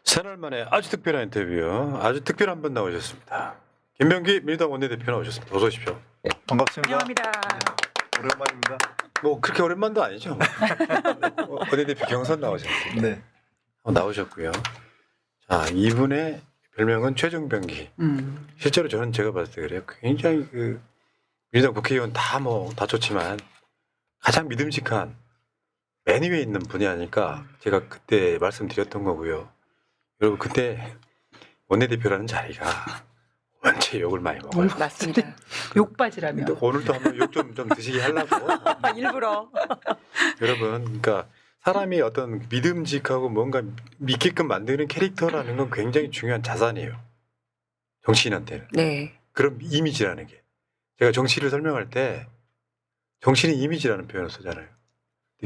새날 만에 아주 특별한 인터뷰, 아주 특별한 분 나오셨습니다. 김병기 민주당 원내대표 나오셨습니다. 어서 오십시오. 반갑습니다. 환영합니다. 오랜만입니다. 뭐 그렇게 오랜만도 아니죠. 원내대표 경선 나오셨습니다. 네. 나오셨고요. 자, 이분의 별명은 최종병기. 실제로 저는 제가 봤을 때 그래요. 굉장히 그 민주당 국회의원 다 좋지만 가장 믿음직한 맨 위에 있는 분이 아닐까 제가 그때 말씀드렸던 거고요. 여러분 그때 원내대표라는 자리가 원체 욕을 많이 먹어요. 맞습니다. 욕바지라며. 근데 오늘도 한번 욕 좀 드시게 하려고. 일부러. 여러분, 그러니까 사람이 어떤 믿음직하고 뭔가 믿게끔 만드는 캐릭터라는 건 굉장히 중요한 자산이에요. 정치인한테는. 네. 그런 이미지라는 게. 제가 정치를 설명할 때 정치는 이미지라는 표현을 쓰잖아요.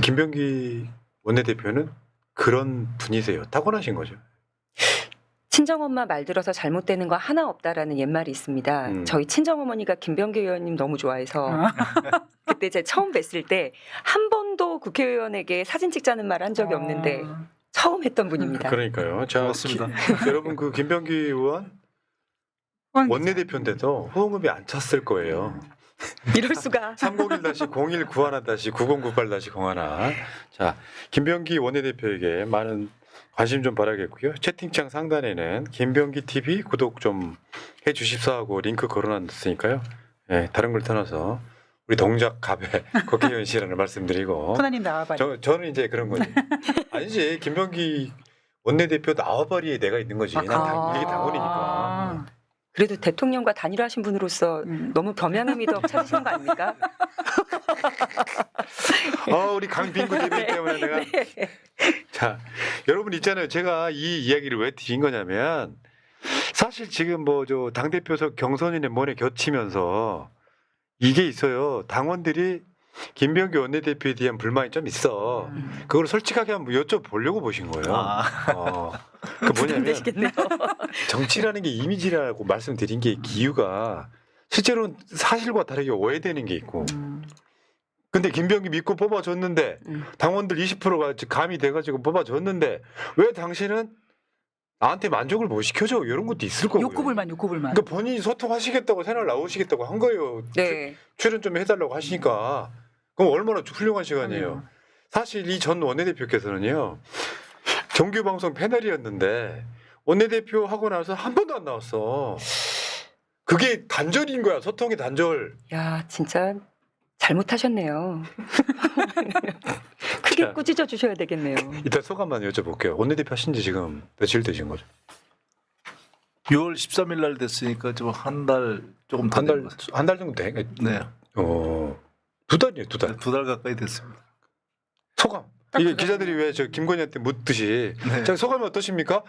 김병기 원내대표는 그런 분이세요. 타고나신 거죠. 친정엄마 말 들어서 잘못되는 거 하나 없다라는 옛말이 있습니다. 저희 친정어머니가 김병기 의원님 너무 좋아해서 그때 제가 처음 뵀을 때 한 번도 국회의원에게 사진 찍자는 말 한 적이 없는데 처음 했던 분입니다. 그러니까요. 자, 고맙습니다. 여러분 그 김병기 의원 원내대표인데도 호응업이 안 찼을 거예요. 이럴 수가. 301-0191-9098-01. 자, 김병기 원내대표에게 많은 관심 좀 바라겠고요. 채팅창 상단에는 김병기 TV 구독 좀 해주십사 하고 링크 걸어놨으니까요. 네, 다른 걸 떠나서 우리 동작 갑의 국회의원실을 말씀드리고. 코나님 나와봐요. 저는 이제 그런 거지. 아니지, 김병기 원내대표 나와버리에 내가 있는 거지. 난 이게 당원이니까. 그래도 대통령과 단일화하신 분으로서 너무 겸양의 미덕 찾으시는 거 아닙니까? 우리 강빈구 대변인 때문에 내가. 자, 여러분 있잖아요. 제가 이 이야기를 왜 드린 거냐면 사실 지금 뭐 저 당대표석 경선이네 뭐네 겹치면서 이게 있어요. 당원들이 김병기 원내대표에 대한 불만이 좀 있어. 그걸 솔직하게 한번 여쭤보려고 보신 거예요. 그 뭐냐면 부담되시겠네요. 정치라는 게 이미지라고 말씀드린 게 이유가 실제로는 사실과 다르게 오해되는 게 있고. 근데 김병기 믿고 뽑아줬는데 당원들 20%가 감이 돼가지고 뽑아줬는데 왜 당신은 나한테 만족을 못 시켜줘? 이런 것도 있을 거고요. 욕구불만. 그러니까 본인이 소통하시겠다고 새날 나오시겠다고 한 거예요. 네. 출연 좀 해달라고 하시니까 그럼 얼마나 훌륭한 시간이에요. 사실 이 전 원내대표께서는요 정규 방송 패널이었는데 원내대표 하고 나서 한 번도 안 나왔어. 그게 단절인 거야. 소통의 단절. 야, 진짜 잘못하셨네요. 크게 자. 꾸짖어 주셔야 되겠네요. 일단 소감만 여쭤볼게요. 원내대표 하신 지 지금 며칠 되신 거죠? 6월 13일 날 됐으니까 좀 한 달 조금 더 한 달 정도 돼? 네. 2달이에요, 2달. 2달 가까이 됐습니다. 소감. 이게 기자들이 왜 저 김건희한테 묻듯이 네. 자, 소감이 어떠십니까?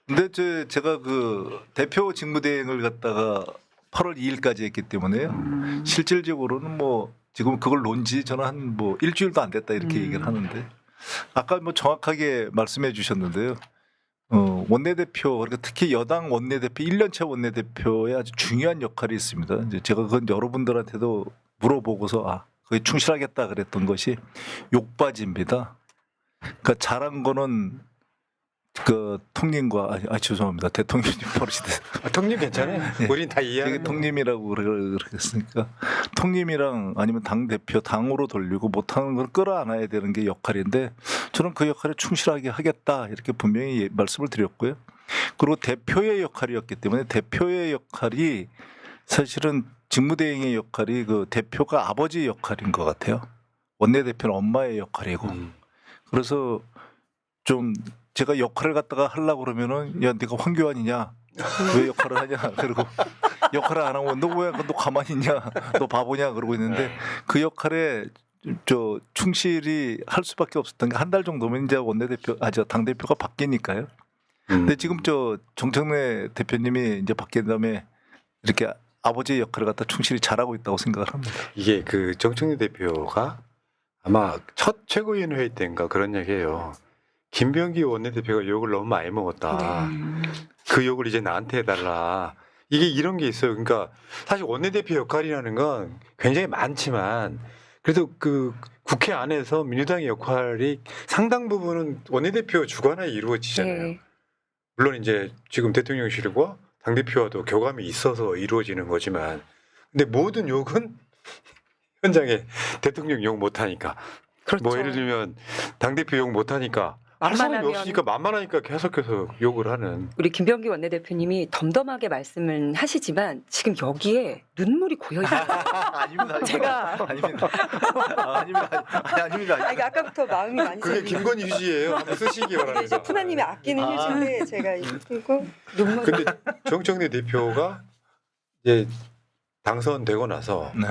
근데 제가 그 대표 직무대행을 갖다가 8월 2일까지 했기 때문에요. 실질적으로는 뭐 지금 그걸 논지 저는 한 뭐 일주일도 안 됐다 이렇게 얘기를 하는데 아까 뭐 정확하게 말씀해 주셨는데요. 원내대표 그러니까 특히 여당 원내대표 1년차 원내대표의 아주 중요한 역할이 있습니다. 이제 제가 그건 여러분들한테도 물어보고서 그게 충실하겠다 그랬던 것이 욕바지입니다. 그러니까 잘한 거는 그 통님과 죄송합니다. 대통령님 버릇이돼서 통님 괜찮아요? 네. 우린 다 이해하는 통님이라고 그랬으니까 통님이랑 아니면 당 대표 당으로 돌리고 못하는 걸 끌어안아야 되는 게 역할인데 저는 그 역할에 충실하게 하겠다 이렇게 분명히 말씀을 드렸고요. 그리고 대표의 역할이었기 때문에 대표의 역할이 사실은 직무대행의 역할이 그 대표가 아버지 역할인 것 같아요. 원내대표는 엄마의 역할이고 그래서 좀 제가 역할을 갖다가 하려고 그러면은 야 네가 황교안이냐 왜 역할을 하냐 그리고 역할을 안 하고 너 뭐야 너 가만히 있냐 너 바보냐 그러고 있는데 그 역할에 저 충실히 할 수밖에 없었던 게 한 달 정도면 이제 원내대표 당 대표가 바뀌니까요. 근데 지금 저 정청래 대표님이 이제 바뀐 다음에 이렇게 아버지의 역할을 갖다 충실히 잘하고 있다고 생각을 합니다. 이게 그 정청래 대표가 아마 첫 최고위원 회의 때인가 그런 얘기예요. 김병기 원내대표가 욕을 너무 많이 먹었다. 그 욕을 이제 나한테 해달라. 이게 이런 게 있어요. 그러니까 사실 원내대표 역할이라는 건 굉장히 많지만 그래도 그 국회 안에서 민주당의 역할이 상당 부분은 원내대표 주관하에 이루어지잖아요. 네. 물론 이제 지금 대통령실과 당대표와도 교감이 있어서 이루어지는 거지만 근데 모든 욕은 현장에 대통령 욕 못하니까 그렇죠. 뭐 예를 들면 당대표 욕 못하니까 할 사람이 만만하면- 없으니까 만만하니까 계속해서 욕을 하는 우리 김병기 원내대표님이 덤덤하게 말씀을 하시지만 지금 여기에 눈물이 고여 있어요. 아닙니다. 제가- 아닙니다. 아닙니다. 아, 이게 아까부터 마음이 많이 그게 김건희 휴지예요. 한번 쓰시기 이게 바랍니다. 이제 푸나님이 아끼는 휴지인데 제가 이거 눈물. 근데 정청래 대표가 이제 당선되고 나서 네.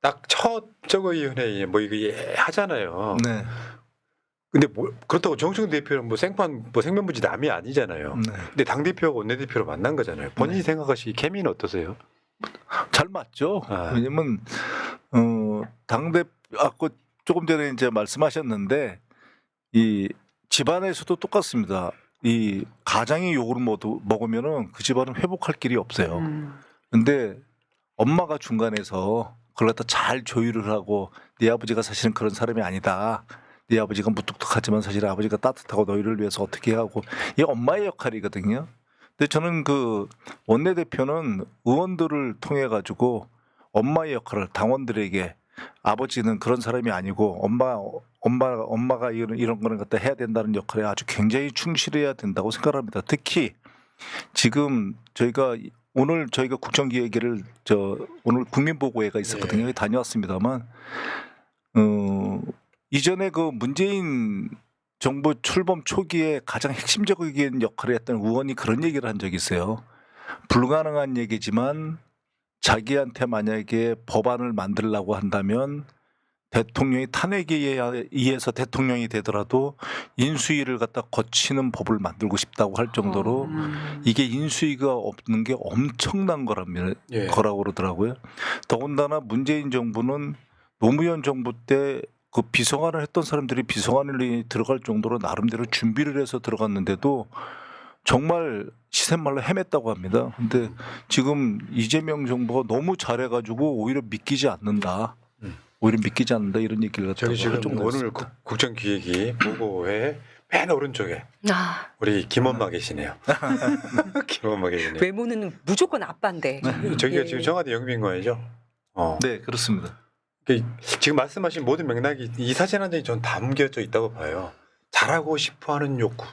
딱 첫 저거위원회 뭐 이거 하잖아요. 네. 근데 뭐 그렇다고 정청래 대표는 뭐 생판 뭐 생면부지 남이 아니잖아요. 네. 근데 당 대표하고 원내 대표로 만난 거잖아요. 본인이 네. 생각하시기 케미는 어떠세요? 잘 맞죠. 아. 왜냐면 당대 아까 조금 전에 이제 말씀하셨는데 이 집안에서도 똑같습니다. 이 가장이 욕을 먹으면은 그 집안은 회복할 길이 없어요. 근데 엄마가 중간에서 그걸 갖다 잘 조율을 하고 네 아버지가 사실은 그런 사람이 아니다. 네 아버지가 무뚝뚝하지만 사실 아버지가 따뜻하고 너희를 위해서 어떻게 하고 이게 엄마의 역할이거든요. 근데 저는 그 원내대표는 의원들을 통해 가지고 엄마의 역할을 당원들에게 아버지는 그런 사람이 아니고 엄마가 이런 거는 갖다 해야 된다는 역할에 아주 굉장히 충실해야 된다고 생각합니다. 특히 지금 오늘 저희가 국정기획회를 오늘 국민보고회가 있었거든요. 네. 다녀왔습니다만 이전에 그 문재인 정부 출범 초기에 가장 핵심적인 역할을 했던 의원이 그런 얘기를 한 적이 있어요. 불가능한 얘기지만 자기한테 만약에 법안을 만들려고 한다면 대통령이 탄핵에 의해서 대통령이 되더라도 인수위를 갖다 거치는 법을 만들고 싶다고 할 정도로 이게 인수위가 없는 게 엄청난 예. 거라고 그러더라고요. 더군다나 문재인 정부는 노무현 정부 때 그 비서관을 했던 사람들이 비서관을 들어갈 정도로 나름대로 준비를 해서 들어갔는데도 정말 시샘말로 헤맸다고 합니다. 근데 지금 이재명 정부가 너무 잘해가지고 오히려 믿기지 않는다. 오히려 믿기지 않는다 이런 얘기를 갖다가 저기 지금 할 정도였습니다. 오늘 국정기획위 보고회 맨 오른쪽에 아, 우리 김엄마 계시네요. 김엄마 계시네요. 외모는 무조건 아빠인데. 저기가 예. 지금 청와대 영빈관이죠. 네, 그렇습니다. 지금 말씀하신 모든 맥락이 이 사진 한 장이 전 담겨져 있다고 봐요. 잘하고 싶어하는 욕구.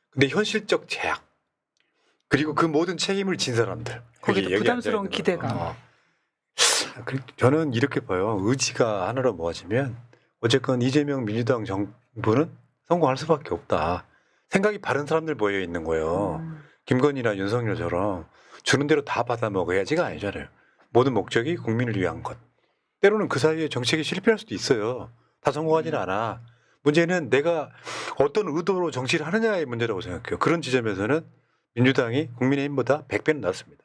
근데 현실적 제약. 그리고 그 모든 책임을 진 사람들. 거기다 여기 부담스러운 앉아 있는 기대감. 거. 저는 이렇게 봐요. 의지가 하나로 모아지면 어쨌건 이재명 민주당 정부는 성공할 수밖에 없다. 생각이 바른 사람들 모여 있는 거예요. 김건희나 윤석열처럼 주는 대로 다 받아 먹어야지가 아니잖아요. 모든 목적이 국민을 위한 것. 때로는 그 사이에 정책이 실패할 수도 있어요. 다 성공하지는 않아. 문제는 내가 어떤 의도로 정치를 하느냐의 문제라고 생각해요. 그런 지점에서는 민주당이 국민의힘보다 100배는 낫습니다.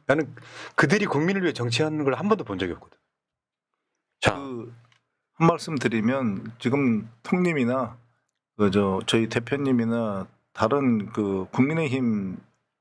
나는 그들이 국민을 위해 정치하는 걸 한 번도 본 적이 없거든. 자, 한 말씀 드리면 지금 통님이나 저희 대표님이나 다른 그 국민의힘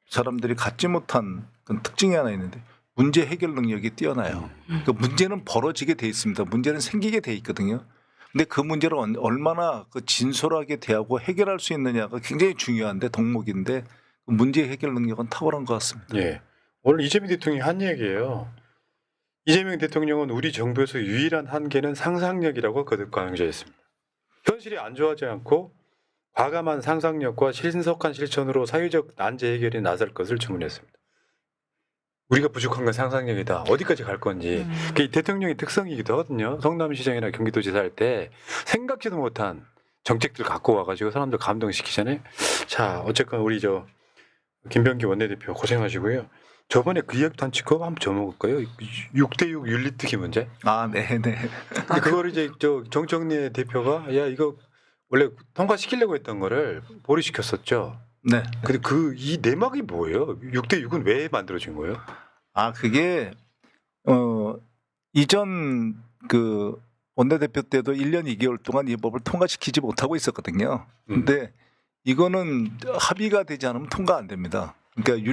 사람들이 갖지 못한 그런 특징이 하나 있는데 문제 해결 능력이 뛰어나요. 그 문제는 벌어지게 돼 있습니다. 문제는 생기게 돼 있거든요. 근데 그 문제를 얼마나 그 진솔하게 대하고 해결할 수 있느냐가 굉장히 중요한데 덕목인데 그 문제 해결 능력은 탁월한 것 같습니다. 예. 오늘 이재명 대통령이 한 얘기예요. 이재명 대통령은 우리 정부에서 유일한 한계는 상상력이라고 거듭 강조했습니다. 현실이 안 좋아하지 않고 과감한 상상력과 신속한 실천으로 사회적 난제 해결에 나설 것을 주문했습니다. 우리가 부족한 건 상상력이다. 어디까지 갈 건지. 그게 대통령의 특성이기도 하거든요. 성남시장이나 경기도지사 할 때 생각지도 못한 정책들 갖고 와가지고 사람들 감동시키잖아요. 자, 어쨌건 우리 김병기 원내대표 고생하시고요. 저번에 그 이야기도 한 치고 한번 줘먹을까요? 6대6 윤리특위 문제. 아, 네. 근데 그거를 이제 정청래 대표가 야 이거 원래 통과시키려고 했던 거를 보류시켰었죠. 네. 근데 이 내막이 뭐예요? 6대6은 왜 만들어진 거예요? 아, 그게 이전 그 원내대표 때도 1년 2개월 동안 이 법을 통과시키지 못하고 있었거든요. 근데 이거는 합의가 되지 않으면 통과 안 됩니다. 그러니까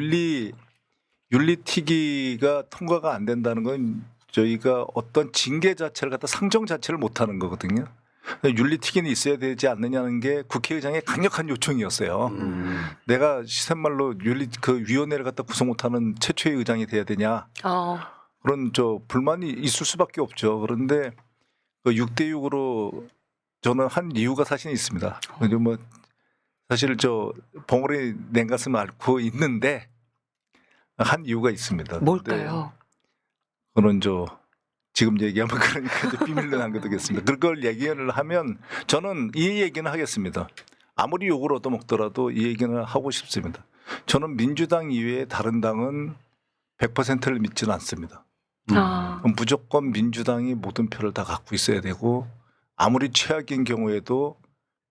윤리특위가 통과가 안 된다는 건 저희가 어떤 징계 자체를 갖다 상정 자체를 못 하는 거거든요. 윤리특위는 있어야 되지 않느냐는 게 국회의장의 강력한 요청이었어요. 내가 시샘말로 위원회를 갖다 구성 못하는 최초의 의장이 돼야 되냐 그런 불만이 있을 수밖에 없죠. 그런데 6대6으로 저는 한 이유가 사실 있습니다. 뭐 사실 봉오리 냉가슴 앓고 있는데 한 이유가 있습니다. 뭘까요? 그런 지금 얘기하면 그러니까 이제 비밀로 남겨두겠습니다. 그걸 얘기를 하면 저는 이 얘기는 하겠습니다. 아무리 욕을 얻어먹더라도 이 얘기는 하고 싶습니다. 저는 민주당 이외에 다른 당은 100%를 믿지는 않습니다. 무조건 민주당이 모든 표를 다 갖고 있어야 되고 아무리 최악인 경우에도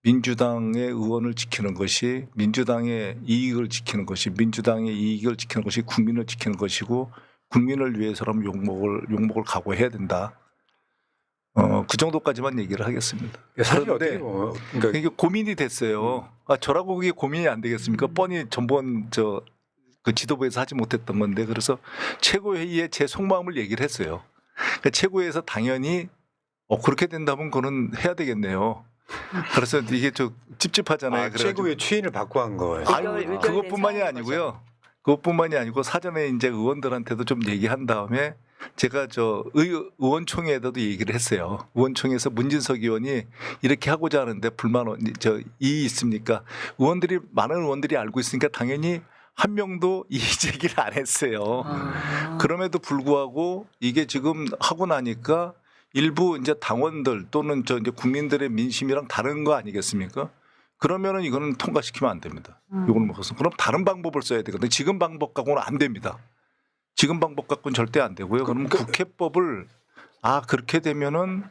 민주당의 의원을 지키는 것이 민주당의 이익을 지키는 것이 민주당의 이익을 지키는 것이 국민을 지키는 것이고 국민을 위해서라면 욕먹을 각오해야 된다. 그 정도까지만 얘기를 하겠습니다. 사실 그런데 어떻게 그러니까 이게 고민이 됐어요. 저라고 그게 고민이 안 되겠습니까? 뻔히 전번 그 지도부에서 하지 못했던 건데 그래서 최고회의에 제 속마음을 얘기를 했어요. 그러니까 최고회에서 당연히 그렇게 된다면 그거는 해야 되겠네요. 그래서 이게 좀 찝찝하잖아요. 그래가지고 최고의 추인을 받고 한 거예요. 의결된 그것뿐만이 사안인 아니고요. 그것뿐만이 아니고 사전에 이제 의원들한테도 좀 얘기한 다음에 제가 의원총회에도 얘기를 했어요. 의원총회에서 문진석 의원이 이렇게 하고자 하는데 불만 이의 있습니까? 많은 의원들이 알고 있으니까 당연히 한 명도 이의 제기를 안 했어요. 그럼에도 불구하고 이게 지금 하고 나니까 일부 이제 당원들 또는 이제 국민들의 민심이랑 다른 거 아니겠습니까? 그러면은 이거는 통과시키면 안 됩니다. 이걸 먹어서 그럼 다른 방법을 써야 되거든요. 지금 방법 갖고는 안 됩니다. 지금 방법 갖고는 절대 안 되고요. 그러면 국회법을 그렇게 되면은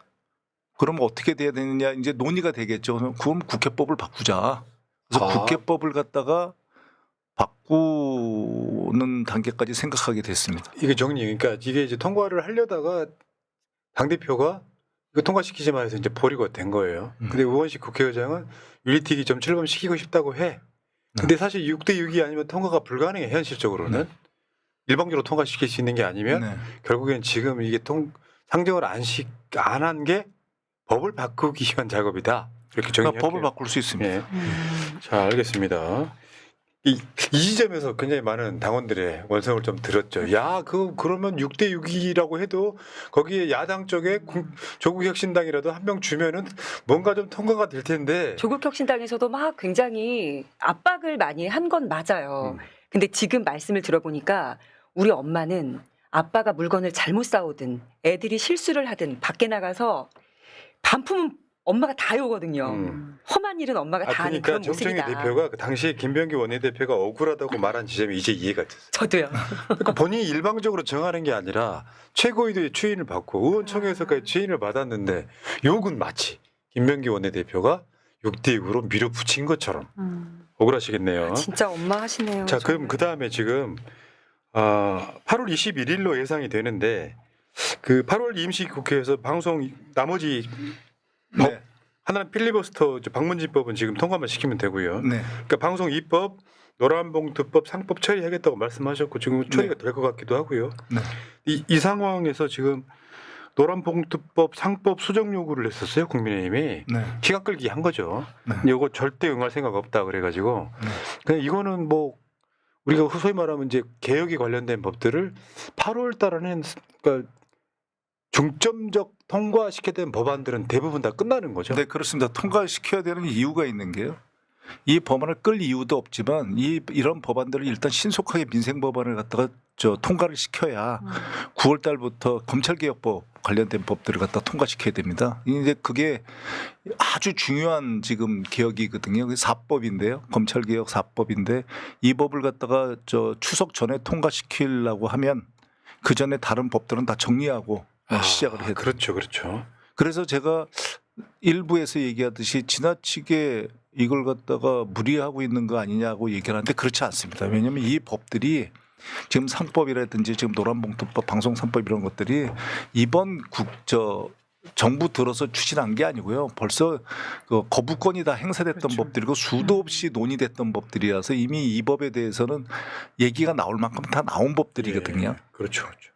그럼 어떻게 돼야 되느냐 이제 논의가 되겠죠. 그럼 국회법을 바꾸자. 그래서 국회법을 갖다가 바꾸는 단계까지 생각하게 됐습니다. 이게 그러니까 이게 이제 통과를 하려다가 당대표가 이거 통과시키지 마 해서 이제 보류가 된 거예요. 근데 우원식 국회의장은 윤리특위 좀 출범시키고 싶다고 해. 근데 사실 6대6이 아니면 통과가 불가능해 현실적으로는. 일방적으로 통과시킬 수 있는 게 아니면 결국엔 지금 이게 상정을 안 한 게 법을 바꾸기 위한 작업이다. 이렇게 정의할게요. 법을 바꿀 수 있습니다. 예. 자, 알겠습니다. 이 지점에서 굉장히 많은 당원들의 원성을 좀 들었죠. 그러면 6대6이라고 해도 거기에 야당 쪽에 조국혁신당이라도 한 명 주면은 뭔가 좀 통과가 될 텐데. 조국혁신당에서도 막 굉장히 압박을 많이 한 건 맞아요. 근데 지금 말씀을 들어보니까 우리 엄마는 아빠가 물건을 잘못 싸오든 애들이 실수를 하든 밖에 나가서 반품은 엄마가 다 해오거든요. 험한 일은 엄마가 다 하는 그러니까 그런 정청래 모습이다. 대표가 그 당시에 김병기 원내대표가 억울하다고 말한 지점이 이제 이해가 됐어요. 저도요. 그러니까 본인이 일방적으로 정하는 게 아니라 최고위도의 추인을 받고 의원총회에서까지 추인을 받았는데 욕은 마치 김병기 원내대표가 6대6으로 밀어붙인 것처럼 억울하시겠네요. 진짜 엄마 하시네요. 자, 그럼 정말. 그 다음에 지금 8월 21일로 예상이 되는데 그 8월 임시국회에서 방송 나머지 법 하나는 필리버스터 방문진법은 지금 통과만 시키면 되고요. 그러니까 방송 2법, 노란봉투법, 상법 처리하겠다고 말씀하셨고 지금 처리가 될 것 같기도 하고요. 이 상황에서 지금 노란봉투법, 상법 수정 요구를 했었어요 국민의힘이. 시간 끌기 한 거죠. 이거 절대 응할 생각 없다 그래가지고 그냥 이거는 뭐 우리가 소위 말하면 이제 개혁에 관련된 법들을 8월 달에는 그러니까 중점적 통과시켜야 되는 법안들은 대부분 다 끝나는 거죠. 네, 그렇습니다. 통과시켜야 되는 이유가 있는 게요. 이 법안을 끌 이유도 없지만 이런 법안들을 일단 신속하게 민생 법안을 갖다가 통과를 시켜야 9월 달부터 검찰개혁법 관련된 법들을 갖다 통과시켜야 됩니다. 이제 그게 아주 중요한 지금 개혁이거든요. 그게 4법인데요. 검찰개혁 4법인데 이 법을 갖다가 추석 전에 통과시키려고 하면 그 전에 다른 법들은 다 정리하고 시작을 해야 돼요. 그렇죠, 그렇죠. 그래서 제가 일부에서 얘기하듯이 지나치게 이걸 갖다가 무리하고 있는 거 아니냐고 얘기를 하는데 그렇지 않습니다. 왜냐하면 이 법들이 지금 상법이라든지 지금 노란봉투법, 방송 3법 이런 것들이 이번 정부 들어서 추진한 게 아니고요. 벌써 그 거부권이 다 행사됐던 법들이고 수도 없이 논의됐던 법들이라서 이미 이 법에 대해서는 얘기가 나올 만큼 다 나온 법들이거든요. 예, 그렇죠, 그렇죠.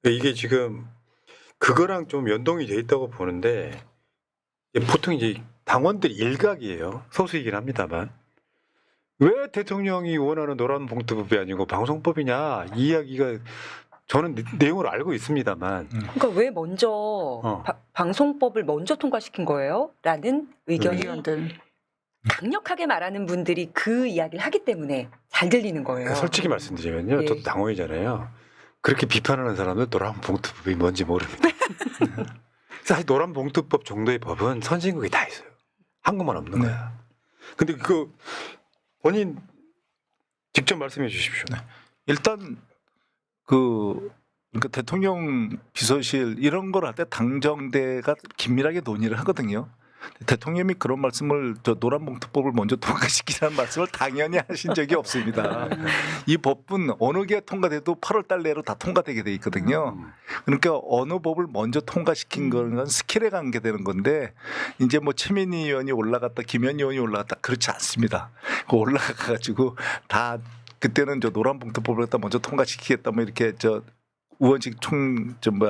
이게 지금 그거랑 좀 연동이 돼 있다고 보는데 보통 이제 당원들 일각이에요. 소수이긴 합니다만 왜 대통령이 원하는 노란봉투법이 아니고 방송법이냐 이 이야기가 저는 내용을 알고 있습니다만 그러니까 왜 먼저 방송법을 먼저 통과시킨 거예요? 라는 의견이 강력하게 말하는 분들이 그 이야기를 하기 때문에 잘 들리는 거예요. 솔직히 말씀드리면요. 예. 저도 당원이잖아요. 그렇게 비판하는 사람들 노란봉투법이 뭔지 모릅니다. 사실 노란봉투법 정도의 법은 선진국에 다 있어요. 한국만 없는 네. 거야. 근데 그 본인 직접 말씀해 주십시오. 일단 그러니까 대통령 비서실 이런 걸 할 때 당정대가 긴밀하게 논의를 하거든요. 대통령이 그런 말씀을 노란봉투법을 먼저 통과시키라는 말씀을 당연히 하신 적이 없습니다. 이 법은 어느 게 통과돼도 8월 달 내로 다 통과되게 돼 있거든요. 그러니까 어느 법을 먼저 통과시킨 거는 스킬에 관계되는 건데 이제 뭐 최민희 의원이 올라갔다 김현희 의원이 올라갔다 그렇지 않습니다. 그 올라가가지고 다 그때는 노란봉투법을 갖다 먼저 통과시키겠다 뭐 이렇게 의원직 의장님도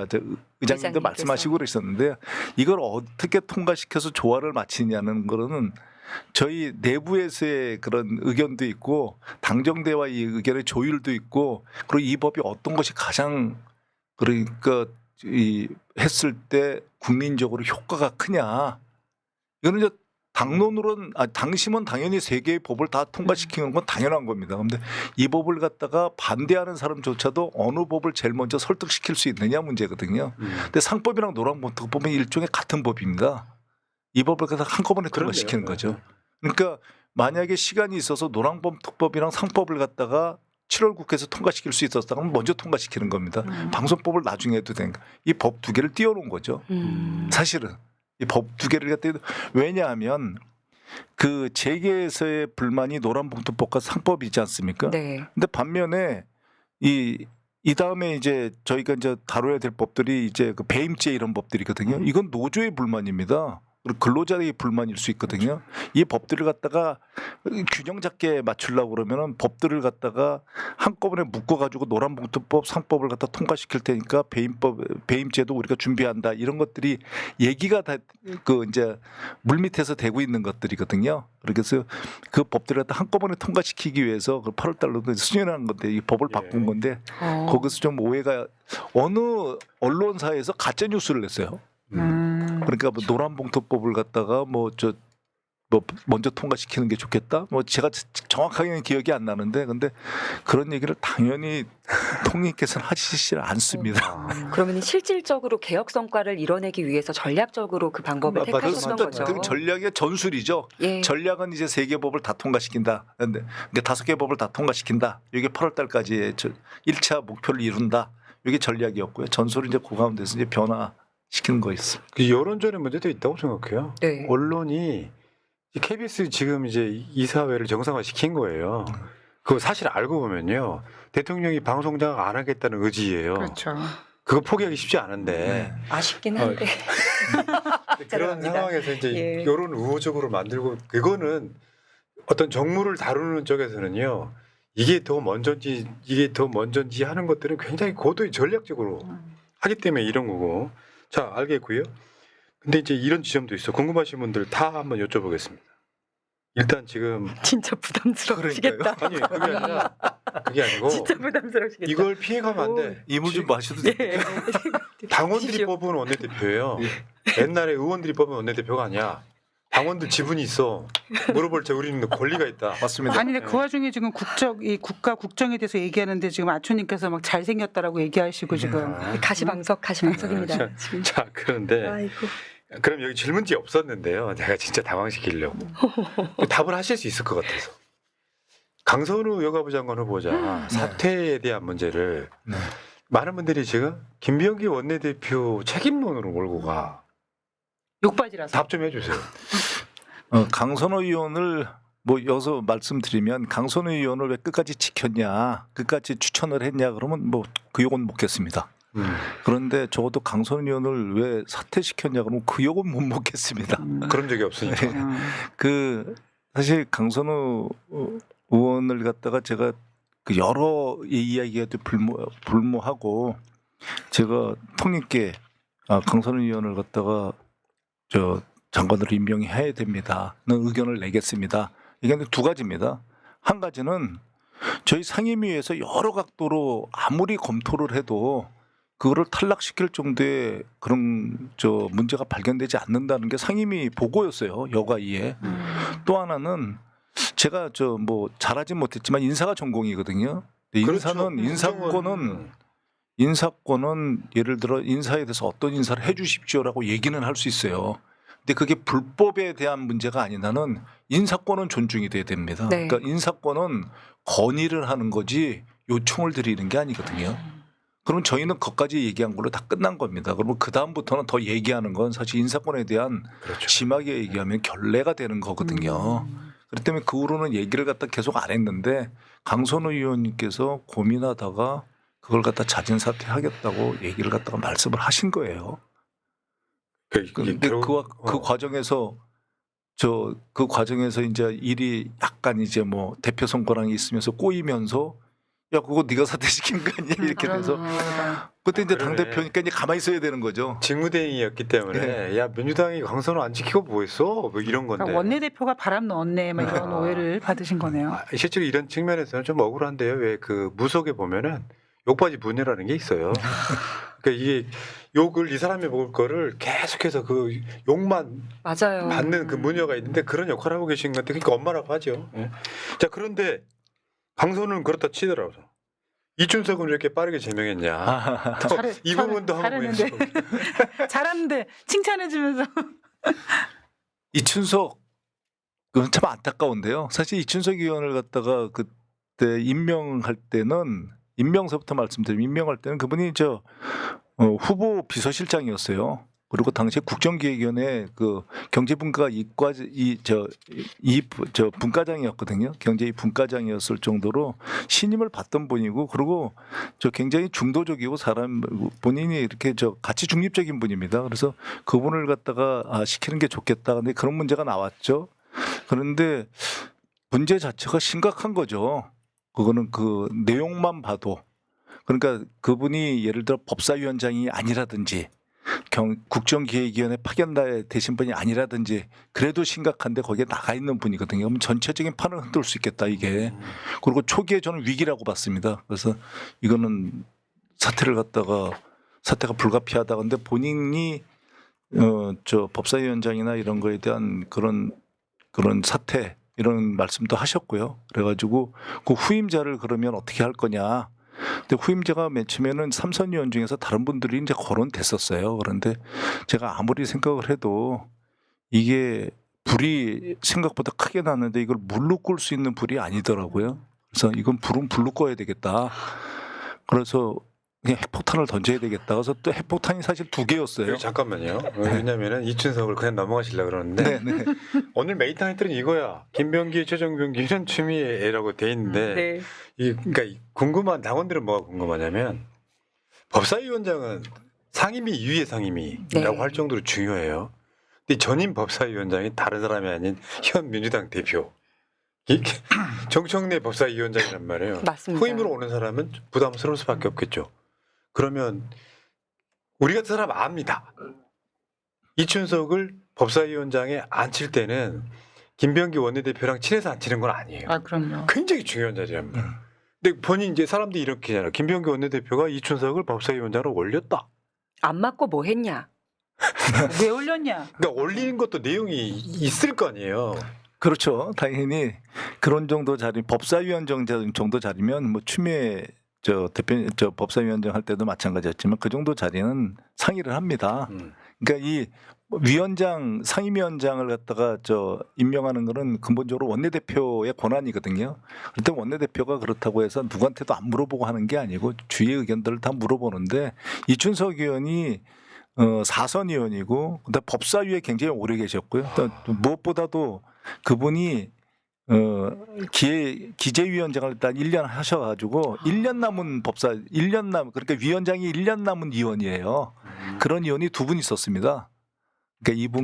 의장님께서. 말씀하시고 그러셨는데 이걸 어떻게 통과시켜서 조화를 맞추냐는 거는 저희 내부에서의 그런 의견도 있고 당정대와 이 의견의 조율도 있고 그리고 이 법이 어떤 것이 가장 그러니까 했을 때 국민적으로 효과가 크냐 이거는 이제 당론으로는 당심은 당연히 세 개의 법을 다 통과시키는 건 당연한 겁니다. 그런데 이 법을 갖다가 반대하는 사람조차도 어느 법을 제일 먼저 설득시킬 수 있느냐 문제거든요. 근데 상법이랑 노란봉투법은 일종의 같은 법입니다. 이 법을 갖다가 한꺼번에 통과시키는 거죠. 그러니까 만약에 시간이 있어서 노란봉투법이랑 상법을 갖다가 7월 국회에서 통과시킬 수 있었다면 먼저 통과시키는 겁니다. 방송법을 나중에 해도 되니까 이 법 두 개를 띄워놓은 거죠. 사실은. 이 법 두 개를 갖다 왜냐하면 그 재계에서의 불만이 노란봉투법과 상법이지 않습니까? 네. 근데 반면에 이 다음에 이제 저희가 이제 다뤄야 될 법들이 이제 그 배임죄 이런 법들이거든요. 이건 노조의 불만입니다. 그리고 근로자의 불만일 수 있거든요. 이 법들을 갖다가 균형 잡게 맞추려고 그러면은 법들을 갖다가 한꺼번에 묶어가지고 노란봉투법, 상법을 갖다 통과시킬 테니까 배임죄도 우리가 준비한다 이런 것들이 얘기가 다 그 이제 물밑에서 되고 있는 것들이거든요. 그래서 그 법들을 갖다 한꺼번에 통과시키기 위해서 그 8월달로 수정하는 건데 이 법을 바꾼 건데 거기서 좀 오해가 어느 언론사에서 가짜 뉴스를 냈어요. 그러니까 뭐 노란봉투법을 갖다가 뭐 먼저 통과시키는 게 좋겠다. 뭐 제가 정확하게는 기억이 안 나는데 근데 그런 얘기를 당연히 통일께서는 하시지 않습니다. 그러면 실질적으로 개혁 성과를 이뤄내기 위해서 전략적으로 그 방법을 택하셨던 거죠. 그 전략의 전술이죠. 예. 전략은 이제 3개 법을 다 통과시킨다. 근데 5개 법을 다 통과시킨다. 이게 8월 달까지 1차 목표를 이룬다. 이게 전략이었고요. 전술은 이제 그 가운데서 이제 변화시키는 거였습니다. 그 여론전의 문제도 있다고 생각해요. 네. 언론이 KBS 지금 이제 이사회를 정상화 시킨 거예요. 그거 사실 알고 보면요. 대통령이 방송장 안 하겠다는 의지예요. 그렇죠. 그거 포기하기 쉽지 않은데 아쉽긴 한데. 그런 상황에서 이제 예. 여론 우호적으로 만들고 그거는 어떤 정무를 다루는 쪽에서는요. 이게 더 먼저인지 하는 것들은 굉장히 고도의 전략적으로 하기 때문에 이런 거고. 자, 알겠고요. 근데 이제 이런 지점도 있어. 궁금하신 분들 다 한번 여쭤보겠습니다. 일단 지금 진짜 부담스러우시겠다. 아니 그게 아니고 진짜 부담스러우시겠다. 이걸 피해가면 안 돼. 이물 좀 마셔도 돼. 네. 당원들이 주십시오. 뽑은 원내대표예요. 옛날에 의원들이 뽑은 원내대표가 아니야. 당원들 지분이 있어. 물어볼 때 우리는 권리가 있다. 맞습니다. 아니 근데 그 와중에 지금 이 국가 국정에 대해서 얘기하는데 지금 아초님께서 막 잘생겼다라고 얘기하시고 지금 가시방석입니다. 자, 그런데 아이고. 그럼 여기 질문지 없었는데요. 내가 진짜 당황시키려고. 답을 하실 수 있을 것 같아서. 강선우 여가부 장관 후보자 사퇴에 대한 문제를 네. 많은 분들이 지금 김병기 원내대표 책임론으로 몰고 가. 욕바지라서. 답 좀 해주세요. 강선호 의원을 뭐 여기서 말씀드리면 강선호 의원을 왜 끝까지 지켰냐, 끝까지 추천을 했냐 그러면 뭐 그 욕은 먹겠습니다. 그런데 적어도 강선호 의원을 왜 사퇴시켰냐 그러면 그 욕은 못 먹겠습니다. 그런 적이 없으니까. 그 사실 강선호 의원을 갖다가 제가 그 여러 이야기에도 불모하고 제가 통님께 강선호 의원을 갖다가 장관으로 임명해야 됩니다는 의견을 내겠습니다. 이게 두 가지입니다. 한 가지는 저희 상임위에서 여러 각도로 아무리 검토를 해도 그거를 탈락시킬 정도의 그런 문제가 발견되지 않는다는 게 상임위 보고였어요. 여가위에. 또 하나는 제가 잘하진 못했지만 인사가 전공이거든요. 근데 인사권은 예를 들어 인사에 대해서 어떤 인사를 해주십시오라고 얘기는 할 수 있어요. 근데 그게 불법에 대한 문제가 아니라는 인사권은 존중이 돼야 됩니다. 네. 그러니까 인사권은 건의를 하는 거지 요청을 드리는 게 아니거든요. 그럼 저희는 거기까지 얘기한 걸로 다 끝난 겁니다. 그러면 그 다음부터는 더 얘기하는 건 사실 인사권에 대한 그렇죠. 심하게 얘기하면 결례가 되는 거거든요. 그렇기 때문에 그 후로는 얘기를 갖다 계속 안 했는데 강선우 의원님께서 고민하다가 그걸 갖다 자진 사퇴하겠다고 얘기를 갖다가 말씀을 하신 거예요. 근데 그 과정에서 그 과정에서 이제 일이 약간 이제 대표 선거랑 있으면서 꼬이면서 야 그거 네가 사퇴시킨 거 아니야 이렇게 돼서 그때 이제 당 대표니까 이제 가만히 있어야 되는 거죠. 직무대행이었기 때문에 야 민주당이 강선우 안 지키고 뭐했어 뭐 이런 건데. 그러니까 원내대표가 바람 넣었네 막 이런 오해를 받으신 거네요. 실제로 이런 측면에서는 좀 억울한데요. 왜 그 무속에 보면은 욕받이 분열하는 게 있어요. 그러니까 이게 욕을 이 사람이 먹을 거를 계속해서 그 욕만 맞아요. 받는 그 무녀가 있는데 그런 역할을 하고 계신 것 같아요. 그러니까 엄마라고 하죠. 예. 자 그런데 강선우는 그렇다 치더라고요. 이춘석은 왜 이렇게 빠르게 제명했냐. 이 부분도 하고 있어. 잘하는데 칭찬해주면서 이춘석 그건 참 안타까운데요. 사실 이춘석 의원을 갖다가 그때 임명할 때는 임명서부터 말씀드리면 임명할 때는 그분이 후보 비서실장이었어요. 그리고 당시에 국정기획위원회 그 경제분과 분과장이었거든요. 경제위 분과장이었을 정도로 신임을 받던 분이고 그리고 굉장히 중도적이고 본인이 이렇게 가치 중립적인 분입니다. 그래서 그분을 갖다가 시키는 게 좋겠다. 근데 그런 문제가 나왔죠. 그런데 문제 자체가 심각한 거죠. 그거는 그 내용만 봐도 그러니까 그분이 예를 들어 법사위원장이 아니라든지 국정기획위원회 파견 되신 분이 아니라든지 그래도 심각한데 거기에 나가 있는 분이거든요. 그럼 전체적인 판을 흔들 수 있겠다 이게. 그리고 초기에 저는 위기라고 봤습니다. 그래서 이거는 사태가 불가피하다. 근데 본인이 법사위원장이나 이런 거에 대한 그런 사태 이런 말씀도 하셨고요. 그래가지고 그 후임자를 그러면 어떻게 할 거냐. 근데 후임자가 맨 처음에는 삼선 의원 중에서 다른 분들이 이제 거론됐었어요. 그런데 제가 아무리 생각을 해도 이게 불이 생각보다 크게 났는데 이걸 물로 끌 수 있는 불이 아니더라고요. 그래서 이건 불은 불로 꺼야 되겠다. 그래서 그냥 핵폭탄을 던져야 되겠다. 그래서 또 핵폭탄이 사실 2개였어요. 잠깐만요. 왜냐면은 이춘석을 그냥 넘어가시려고 그러는데 네. 오늘 메인 타이틀은 이거야. 김병기, 최종병기는 추미애라고 돼 있는데 네. 그러니까 궁금한 당원들은 뭐가 궁금하냐면 법사위원장은 상임위 위의 상임위라고 네. 할 정도로 중요해요. 근데 전임 법사위원장이 다른 사람이 아닌 현 민주당 대표 정청래 법사위원장이란 말이에요. 맞습니다. 후임으로 오는 사람은 부담스러울 수밖에 없겠죠. 그러면 우리 같은 사람 압니다. 이춘석을 법사위원장에 앉힐 때는 김병기 원내대표랑 친해서 앉히는 건 아니에요. 아 그럼요. 굉장히 중요한 자리랍니다. 근데 본인 이제 사람들이 이렇게 하잖아요. 김병기 원내대표가 이춘석을 법사위원장으로 올렸다. 안 맞고 뭐 했냐? 왜 올렸냐? 그러니까 올리는 것도 내용이 있을 거 아니에요. 그렇죠. 당연히 그런 정도 자리, 법사위원장 정도 자리면 추미애 법사위원장 할 때도 마찬가지였지만 그 정도 자리는 상의를 합니다. 그러니까 이 위원장, 상임위원장을 갖다가 임명하는 거는 근본적으로 원내대표의 권한이거든요. 그때 원내대표가 그렇다고 해서 누구한테도 안 물어보고 하는 게 아니고 주위의 의견들을 다 물어보는데 이춘석 의원이 4선 의원이고 그다음 법사위에 굉장히 오래 계셨고요. 무엇보다도 그분이 기재위원장을 일단 1년 하셔가지고 1년 남은 그러니까 위원장이 1년 남은 의원이에요. 그런 의원이 2분 있었습니다. 그러니까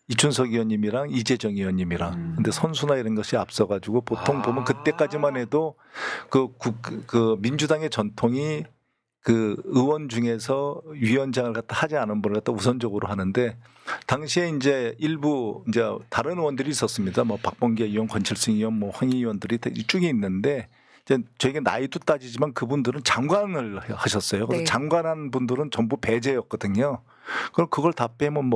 이춘석 의원님이랑 이재정 의원님이랑. 근데 선수나 이런 것이 앞서가지고 보통 보면 그때까지만 해도 그 민주당의 전통이 그 의원 중에서 위원장을 갖다 하지 않은 분을 갖다 우선적으로 하는데 당시에 이제 일부 이제 다른 의원들이 있었습니다. 뭐 박범계 의원, 권칠승 의원, 뭐 황희 의원들이 쭉 있는데 이제 저희가 나이도 따지지만 그분들은 장관을 하셨어요. 그래서 네. 장관한 분들은 전부 배제였거든요. 그럼 그걸 다 빼면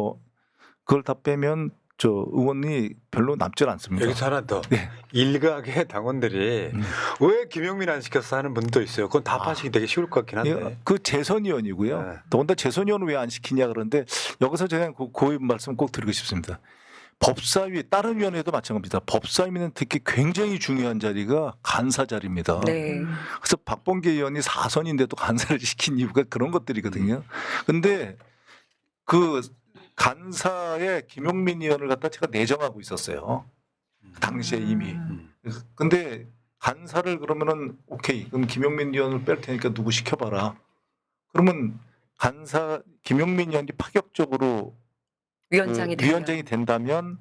저 의원이 별로 남질 않습니다. 여기서 하나 더. 네. 일각의 당원들이 왜 김용민 안 시켰어 하는 분도 있어요. 그건 답하시기 되게 쉬울 것 같긴 한데. 그 재선위원이고요. 네. 더군다나 재선위원을 왜 안 시키냐 그러는데 여기서 제가 그 말씀 꼭 드리고 싶습니다. 법사위 다른 위원회도 마찬가지입니다. 법사위는 특히 굉장히 중요한 자리가 간사 자리입니다. 네. 그래서 박범계 의원이 4선인데도 간사를 시킨 이유가 그런 것들이거든요. 근데 그 간사에 김용민 의원을 갖다 제가 내정하고 있었어요. 당시에 이미. 근데 간사를 그러면은 오케이. 그럼 김용민 의원을 뺄 테니까 누구 시켜봐라. 그러면 간사 김용민 의원이 파격적으로 위원장이 되면. 위원장이 된다면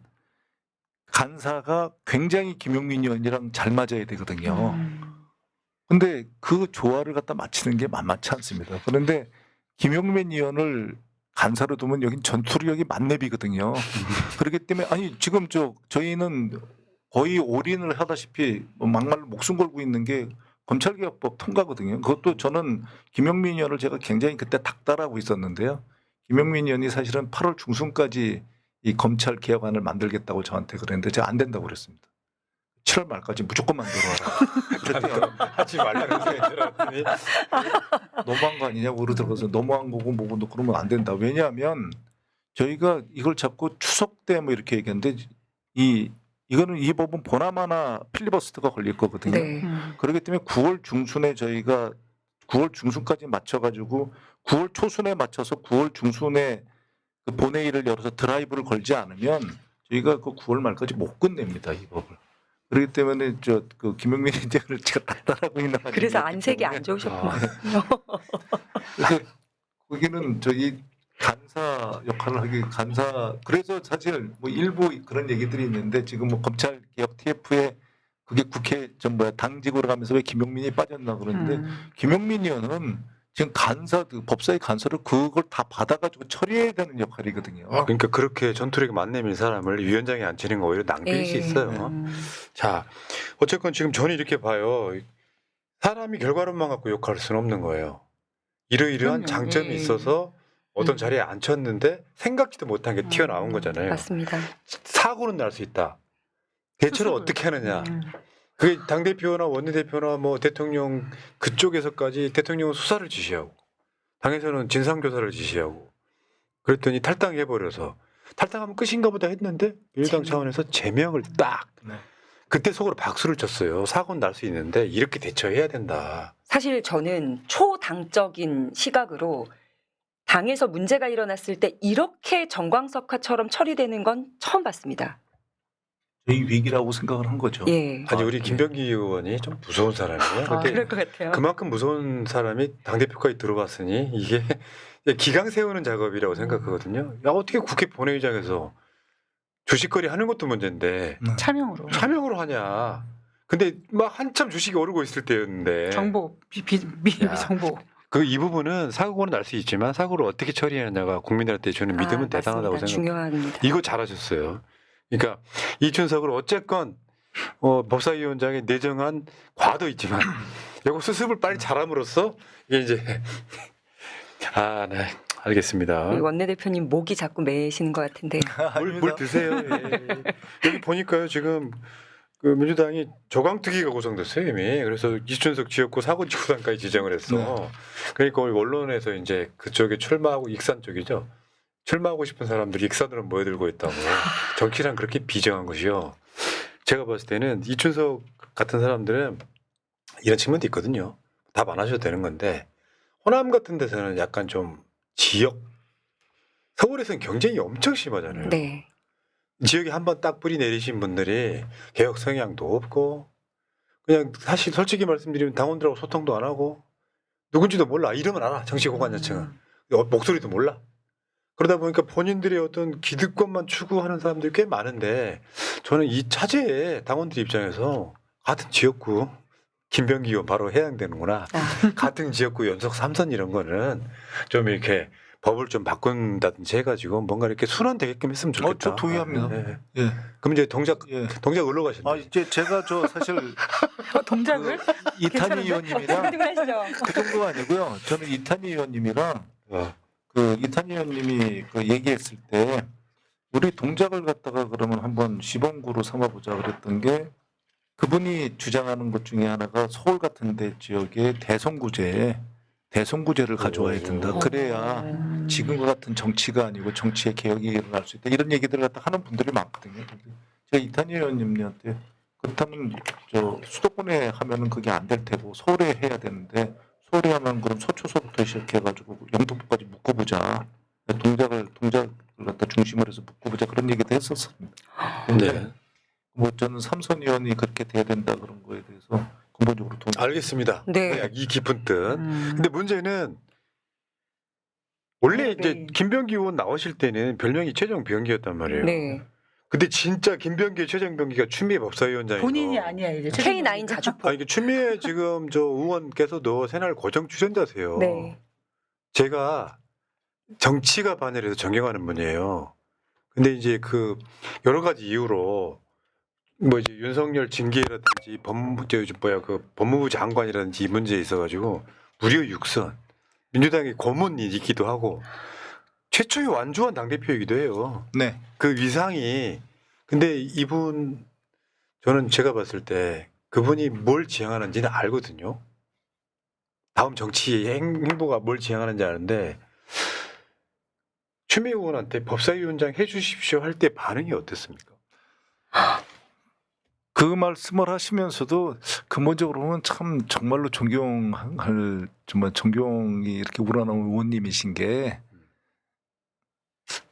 간사가 굉장히 김용민 의원이랑 잘 맞아야 되거든요. 근데 그 조화를 갖다 맞추는 게 만만치 않습니다. 그런데 김용민 의원을 간사로 두면 여긴 전투력이 만렙이거든요. 그렇기 때문에 아니 지금 저희는 거의 올인을 하다시피 막말로 목숨 걸고 있는 게 검찰개혁법 통과거든요. 그것도 저는 김용민 의원을 제가 굉장히 그때 닥달하고 있었는데요. 김용민 의원이 사실은 8월 중순까지 이 검찰 개혁안을 만들겠다고 저한테 그랬는데 제가 안 된다고 그랬습니다. 7월 말까지 무조건 만들어라. 하지 말라고 생각했더니 너무한 거 아니냐고 그러더라고요. 너무한 거고 뭐고 그러면 안 된다. 왜냐하면 저희가 이걸 자꾸 추석 때 뭐 이렇게 얘기하는데 이거는 이 법은 보나마나 필리버스터가 걸릴 거거든요. 네. 그렇기 때문에 9월 중순에 저희가 9월 중순까지 맞춰가지고 9월 초순에 맞춰서 9월 중순에 그 본회의를 열어서 드라이브를 걸지 않으면 저희가 그 9월 말까지 못 끝냅니다 이 법을. 그렇기 때문에 그 김용민 의원을 제가 닥달하고 있는 그래서 말이기 안색이 때문에 안 좋으셨구나. 그래서 거기는 저희 간사 역할을 하기 그래서 사실 뭐 일부 그런 얘기들이 있는데 지금 뭐 검찰 개혁 TF에 그게 국회 당직으로 가면서 왜 김용민이 빠졌나 그러는데 김용민 의원은 지금 법사위 간사를 그걸 다 받아가지고 처리해야 되는 역할이거든요. 그러니까 그렇게 전투력이 만렙인 사람을 위원장에 앉히는 거 오히려 낭비일 수 있어요. 자, 어쨌건 지금 저는 이렇게 봐요. 사람이 결과론만 갖고 욕할 수는 없는 거예요. 이러이러한 그럼요. 장점이 예. 있어서 어떤 자리에 앉혔는데 생각지도 못한 게 튀어나온 거잖아요. 맞습니다. 사고는 날 수 있다. 대처를 어떻게 하느냐. 그게 당대표나 원내대표나 뭐 대통령 그쪽에서까지 대통령은 수사를 지시하고 당에서는 진상조사를 지시하고 그랬더니 탈당해버려서 탈당하면 끝인가 보다 했는데 민주당 차원에서 제명을 딱 네. 그때 속으로 박수를 쳤어요. 사고는 날 수 있는데 이렇게 대처해야 된다. 사실 저는 초당적인 시각으로 당에서 문제가 일어났을 때 이렇게 정광석화처럼 처리되는 건 처음 봤습니다. 저희 위기라고 생각을 한 거죠. 예. 아니 우리 네. 김병기 의원이 좀 무서운 사람이에요. 근데 그럴 것 같아요. 그만큼 무서운 사람이 당대표까지 들어봤으니 이게 기강 세우는 작업이라고 생각하거든요. 야 어떻게 국회 본회의장에서 주식거리 하는 것도 문제인데 차명으로 차명으로 하냐. 근데 막 한참 주식이 오르고 있을 때였는데 정보 야. 정보 이 부분은 사고는 날 수 있지만 사고를 어떻게 처리하느냐가 국민들한테 주는 믿음은 대단하다고 맞습니다. 생각합니다. 중요합니다. 이거 잘하셨어요. 그러니까 이춘석을 어쨌건 법사위원장에 내정한 과도 있지만 이거 수습을 빨리 잘함으로써 이게 이제 네 알겠습니다. 우리 원내대표님 목이 자꾸 메시는 것 같은데. 물 드세요. 예. 여기 보니까요 지금 그 민주당이 조강특위가 구성됐어요 이미. 그래서 이춘석 지역구 사고지구단까지 지정을 했어. 네. 그러니까 우리 언론에서 이제 그쪽에 출마하고 익산 쪽이죠. 출마하고 싶은 사람들이 익산으로 모여들고 있다고. 정치란 그렇게 비정한 것이요. 제가 봤을 때는 이춘석 같은 사람들은 이런 측면도 있거든요. 답 안 하셔도 되는 건데 호남 같은 데서는 약간 좀 지역 서울에서는 경쟁이 엄청 심하잖아요. 네. 지역에 한번 딱 뿌리 내리신 분들이 개혁 성향도 없고 그냥 사실 솔직히 말씀드리면 당원들하고 소통도 안 하고 누군지도 몰라. 이름은 알아. 정치공관여층은. 목소리도 몰라. 그러다 보니까 본인들의 어떤 기득권만 추구하는 사람들이 꽤 많은데 저는 이 차제에 당원들 입장에서 같은 지역구 김병기 의원 바로 해당되는구나. 같은 지역구 연속 3선 이런 거는 좀 이렇게 법을 좀 바꾼다든지 해가지고 뭔가 이렇게 순환되게끔 했으면 좋겠다. 저 동의합니다. 네. 예. 그럼 이제 동작 예. 을로 가시네. 아 이제 제가 저 사실 동작을? 이탄희 의원님이랑 하시죠. 그 정도가 아니고요. 저는 이탄희 의원님이랑 그 이탄희 의원님이 그 얘기했을 때 우리 동작을 갖다가 그러면 한번 시범구로 삼아보자 그랬던 게 그분이 주장하는 것 중에 하나가 서울 같은 데 지역에 대송구제를 가져와야 된다. 그래야 지금과 같은 정치가 아니고 정치의 개혁이 일어날 수 있다. 이런 얘기들을 갖다 하는 분들이 많거든요. 제가 이탄희 의원님한테 그렇다면 저 수도권에 하면은 그게 안 될 테고 서울에 해야 되는데 서울에 하면 그럼 서초서부터 시작해가지고 영등포까지 묶어보자. 동작을 갖다 중심으로 해서 묶어보자 그런 얘기도 했었습니다. 네. 뭐 저는 삼선 의원이 그렇게 돼야 된다 그런 거에 대해서 근본적으로 알겠습니다. 네. 이 깊은 뜻. 근데 문제는 원래 이제 김병기 의원 나오실 때는 별명이 최종병기였단 말이에요. 네. 근데 진짜 김병기 최종병기가 추미애 법사위원장이고 본인이 아니야 이제. K9 자주포. 이게 추미애 지금 저 의원께서도 새날 고정 출연자세요. 네. 제가 정치가 반열에서 존경하는 분이에요. 근데 이제 그 여러 가지 이유로 뭐 이제 윤석열 징계라든지 법무부 장관이라든지 이 문제에 있어가지고 무려 6선 민주당의 고문이 있기도 하고 최초의 완주한 당대표이기도 해요. 네. 그 위상이 근데 이분 저는 제가 봤을 때 그분이 뭘 지향하는지는 알거든요. 다음 정치 행보가 뭘 지향하는지 아는데 추미애 의원한테 법사위원장 해주십시오 할 때 반응이 어땠습니까? 그 말씀을 하시면서도 근본적으로 보면 참 정말로 정말 존경이 이렇게 우러나오는 의원님이신 게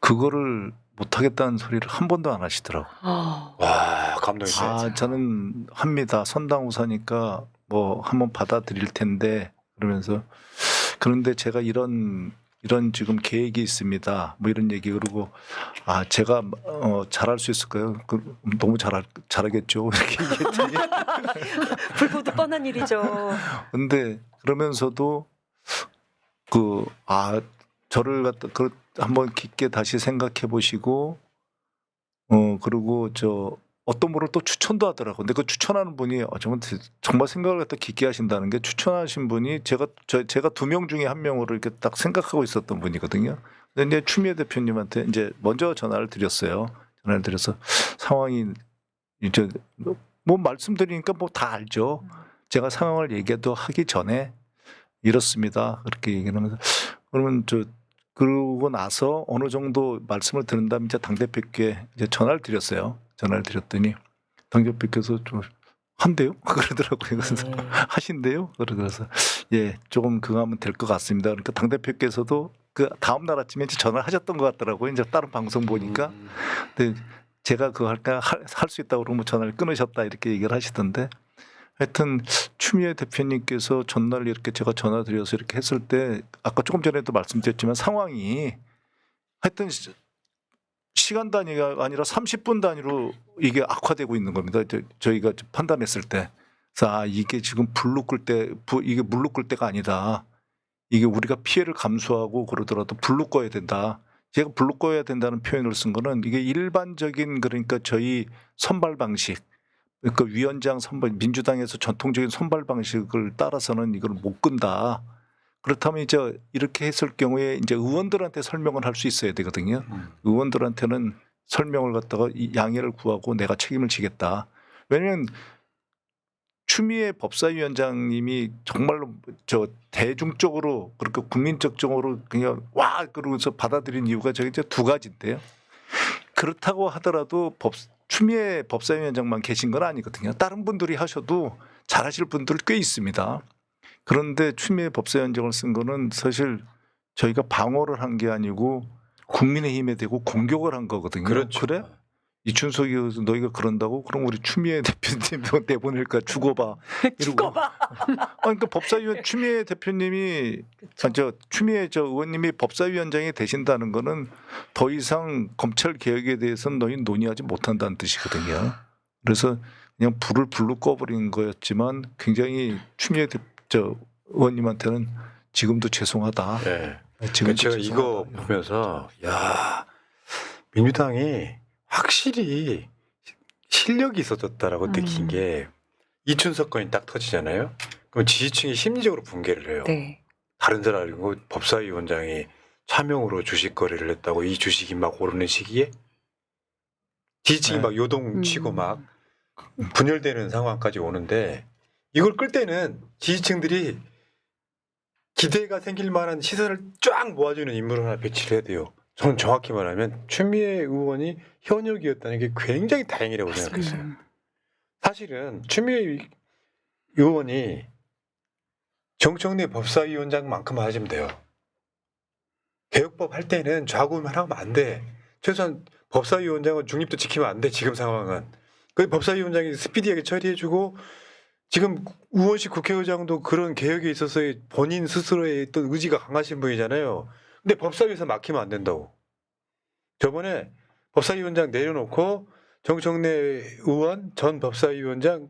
그거를 못하겠다는 소리를 한 번도 안 하시더라고요. 와 감동이네. 저는 합니다. 선당우사니까 뭐 한번 받아들일 텐데 그러면서 그런데 제가 이런 지금 계획이 있습니다. 뭐 이런 얘기 그러고 제가 잘할 수 있을까요? 너무 잘하겠죠. 이렇게 얘기했더니 불보듯 뻔한 일이죠. 근데 그러면서도 저를 갖다 한번 깊게 다시 생각해 보시고 그리고 어떤 분을 또 추천도 하더라고요. 근데 그 추천하는 분이 정말 생각을 갖다 깊게 하신다는 게 추천하신 분이 제가 2명 중에 1명으로 이렇게 딱 생각하고 있었던 분이거든요. 근데 이제 추미애 대표님한테 이제 먼저 전화를 드렸어요. 전화를 드려서 상황이 이제 뭐 말씀드리니까 뭐 다 알죠. 제가 상황을 얘기도 하기 전에 이렇습니다. 그렇게 얘기를 하면서 그러면 그러고 나서 어느 정도 말씀을 드린 다음에 이제 당대표께 이제 전화를 드렸어요. 전화를 드렸더니 당대표께서 좀 한대요? 그러더라고요. 그래서 하신대요? 그래서 예, 조금 그거 하면 될 것 같습니다. 그러니까 당대표께서도 그 다음 날 아침에 이제 전화를 하셨던 것 같더라고요. 이제 다른 방송 보니까. 근데 제가 그거 할 수 있다고 그러면 전화를 끊으셨다 이렇게 얘기를 하시던데 하여튼 추미애 대표님께서 전날 이렇게 제가 전화 드려서 이렇게 했을 때 아까 조금 전에도 말씀드렸지만 상황이 하여튼 시간 단위가 아니라 30분 단위로 이게 악화되고 있는 겁니다. 저희가 판단했을 때. 그래서 이게 지금 이게 물로 끌 때가 아니다. 이게 우리가 피해를 감수하고 그러더라도 불로 꺼야 된다. 제가 불로 꺼야 된다는 표현을 쓴 거는 이게 일반적인 그러니까 저희 선발 방식 그러니까 위원장 선발 민주당에서 전통적인 선발 방식을 따라서는 이걸 못 끈다. 그렇다면 이제 이렇게 했을 경우에 이제 의원들한테 설명을 할 수 있어야 되거든요. 의원들한테는 설명을 갖다가 양해를 구하고 내가 책임을 지겠다. 왜냐하면 추미애 법사위원장님이 정말로 대중적으로 그렇게 국민적으로 그냥 와 그러면서 받아들인 이유가 저게 이제 두 가지인데요. 그렇다고 하더라도 추미애 법사위원장만 계신 건 아니거든요. 다른 분들이 하셔도 잘하실 분들 꽤 있습니다. 그런데 추미애 법사위원장을 쓴 거는 사실 저희가 방어를 한 게 아니고 국민의힘에 대고 공격을 한 거거든요. 그렇죠. 그래? 이춘석이 너희가 그런다고? 그럼 우리 추미애 대표님 내보낼까? 죽어봐. 죽어봐. 그러니까 법사위원 추미애 대표님이 추미애 의원님이 법사위원장이 되신다는 거는 더 이상 검찰 개혁에 대해서는 너희 논의하지 못한다는 뜻이거든요. 그래서 그냥 불을 불로 꺼버린 거였지만 굉장히 추미애 의원님한테는 지금도 죄송하다. 네. 지금 제가 이거 보면서 야 민주당이 확실히 실력이 있어졌다라고 느낀 게 이춘석 건이 딱 터지잖아요. 그럼 지지층이 심리적으로 붕괴를 해요. 네. 다른 사람 알고 법사위원장이 차명으로 주식 거래를 했다고 이 주식이 막 오르는 시기에 지지층이 네. 막 요동치고 막 분열되는 상황까지 오는데 이걸 끌 때는 지지층들이 기대가 생길 만한 시선을 쫙 모아주는 인물을 하나 배치를 해야 돼요. 저는 정확히 말하면 추미애 의원이 현역이었다는 게 굉장히 다행이라고 생각했어요. 사실은 추미애 의원이 정청래 법사위원장만큼만 하시면 돼요. 개혁법 할 때는 좌우만 하면 안 돼. 최소한 법사위원장은 중립도 지키면 안 돼. 지금 상황은. 그 법사위원장이 스피디하게 처리해주고 지금 우원식 국회의장도 그런 개혁에 있어서 본인 스스로의 어떤 의지가 강하신 분이잖아요. 근데 법사위에서 막히면 안 된다고. 저번에 법사위원장 내려놓고 정청래 의원 전 법사위원장